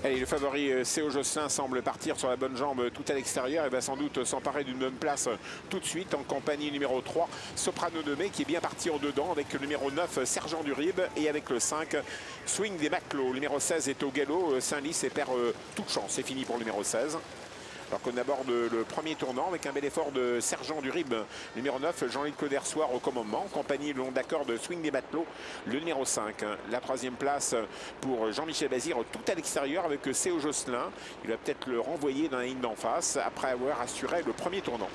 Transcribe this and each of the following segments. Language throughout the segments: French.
Allez, le favori C.O. Josselin semble partir sur la bonne jambe tout à l'extérieur et va sans doute s'emparer d'une bonne place tout de suite en compagnie numéro 3, Soprano de Mai, qui est bien parti en dedans avec le numéro 9, Sergent du Rib, et avec le 5, Swing des Matelots. Le numéro 16 est au galop, Saint-Lys et perd toute chance. C'est fini pour le numéro 16. Alors qu'on aborde le premier tournant avec un bel effort de Sergent du Rib, numéro 9, Jean-Luc Codersoir au commandement, compagnie le long d'accord de Swing des Matelots, le numéro 5. La troisième place pour Jean-Michel Bazir, tout à l'extérieur avec C.O. Josselin. Il va peut-être le renvoyer dans la ligne d'en face après avoir assuré le premier tournant.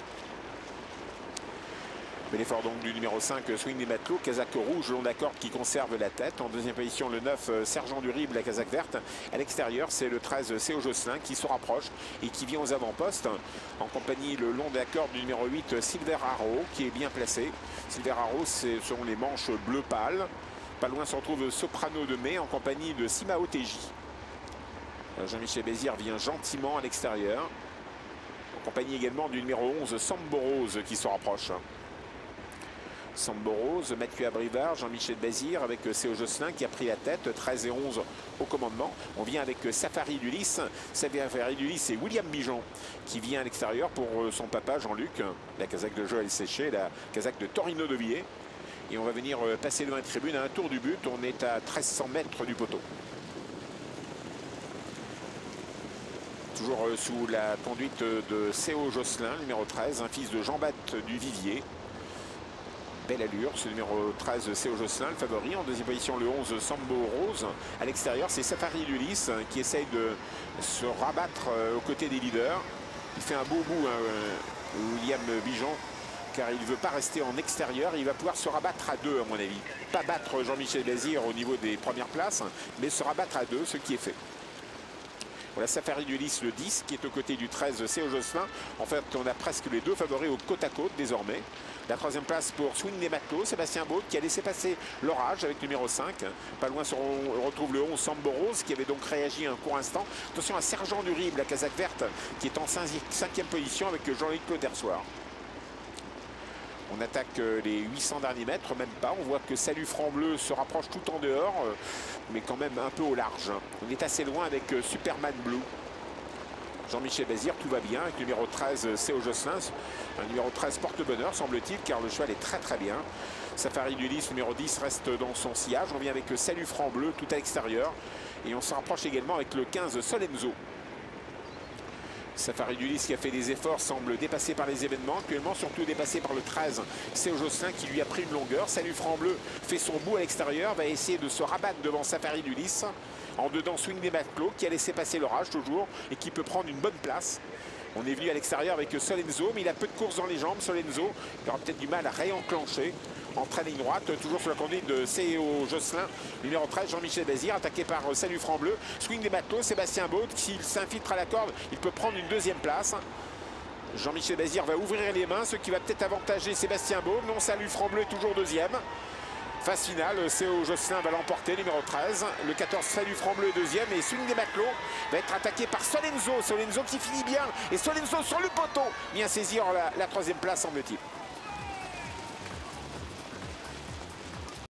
Bel effort donc du numéro 5, Swing des Matelots, casaque rouge, long d'accord qui conserve la tête. En deuxième position, le 9, Sergent du Rib, la casaque verte. À l'extérieur, c'est le 13, C.O. Josselin qui se rapproche et qui vient aux avant-postes. En compagnie, le long d'accord du numéro 8, Silver Arrow, qui est bien placé. Silver Arrow, ce sont les manches bleu pâle. Pas loin se retrouve Soprano de Mai en compagnie de Simao Teji. Jean-Michel Bazir vient gentiment à l'extérieur. En compagnie également du numéro 11, Sambo Rose, qui se rapproche. Sambo Rose, Mathieu Abrivard, Jean-Michel Bazir avec C.O. Josselin qui a pris la tête, 13 et 11 au commandement. On vient avec Safari d'Ulysse. Safari d'Ulysse et William Bijon qui vient à l'extérieur pour son papa Jean-Luc, la casaque de Joël Séché, la casaque de Torino de Villiers. Et on va venir passer devant la tribune à un tour du but. On est à 1300 mètres du poteau. Toujours sous la conduite de C.O. Josselin, numéro 13, un fils de Jean-Baptiste du Vivier. Belle allure, ce numéro 13, C.O. Josselin, le favori. En deuxième position, le 11, Sambo Rose. À l'extérieur, c'est Safari d'Ulysse qui essaye de se rabattre aux côtés des leaders. Il fait un beau bout, William Bijon, car il ne veut pas rester en extérieur. Il va pouvoir se rabattre à deux, à mon avis. Pas battre Jean-Michel Bazir au niveau des premières places, mais se rabattre à deux, ce qui est fait. Voilà Safari d'Ulysse, le 10, qui est aux côtés du 13, C.O. Josselin. En fait, on a presque les deux favoris au côte à côte désormais. La troisième place pour Swing des Matelots, Sébastien Baud, qui a laissé passer l'orage avec le numéro 5. Pas loin, on retrouve le 11, Sambo Rose, qui avait donc réagi un court instant. Attention à Sergent du Rib, la casaque verte, qui est en 5e position avec Jean-Luc Codersoir. On attaque les 800 derniers mètres, même pas. On voit que Salut Franc Bleu se rapproche tout en dehors, mais quand même un peu au large. On est assez loin avec Superman Blue. Jean-Michel Bazir, tout va bien avec le numéro 13, C.O. Josselin. Un numéro 13 porte-bonheur, semble-t-il, car le cheval est très très bien. Safari d'Ulysse, numéro 10, reste dans son sillage. On vient avec le Salut Franc Bleu, tout à l'extérieur. Et on se rapproche également avec le 15, Solenzo. Safari d'Ulysse qui a fait des efforts semble dépassé par les événements, actuellement surtout dépassé par le 13, C.O. Josselin qui lui a pris une longueur. Salut Franc Bleu fait son bout à l'extérieur, va essayer de se rabattre devant Safari d'Ulysse. En dedans, Swing des Matelots qui a laissé passer l'orage toujours et qui peut prendre une bonne place. On est venu à l'extérieur avec Solenzo, mais il a peu de course dans les jambes, Solenzo. Il aura peut-être du mal à réenclencher. En très ligne droite, toujours sur la conduite de C.O. Josselin, numéro 13, Jean-Michel Bazir, attaqué par Salut Franc Bleu. Swing des Matelots, Sébastien Baud, s'il s'infiltre à la corde, il peut prendre une deuxième place. Jean-Michel Bazir va ouvrir les mains, ce qui va peut-être avantager Sébastien Baud. Non, Salut Franc Bleu est toujours deuxième. Phase finale, C.O. Josselin va l'emporter, numéro 13. Le 14, Salut Franc Bleu, deuxième. Et Swing des Matelots va être attaqué par Solenzo. Solenzo qui finit bien. Et Solenzo sur le poteau vient saisir la troisième place, semble-t-il.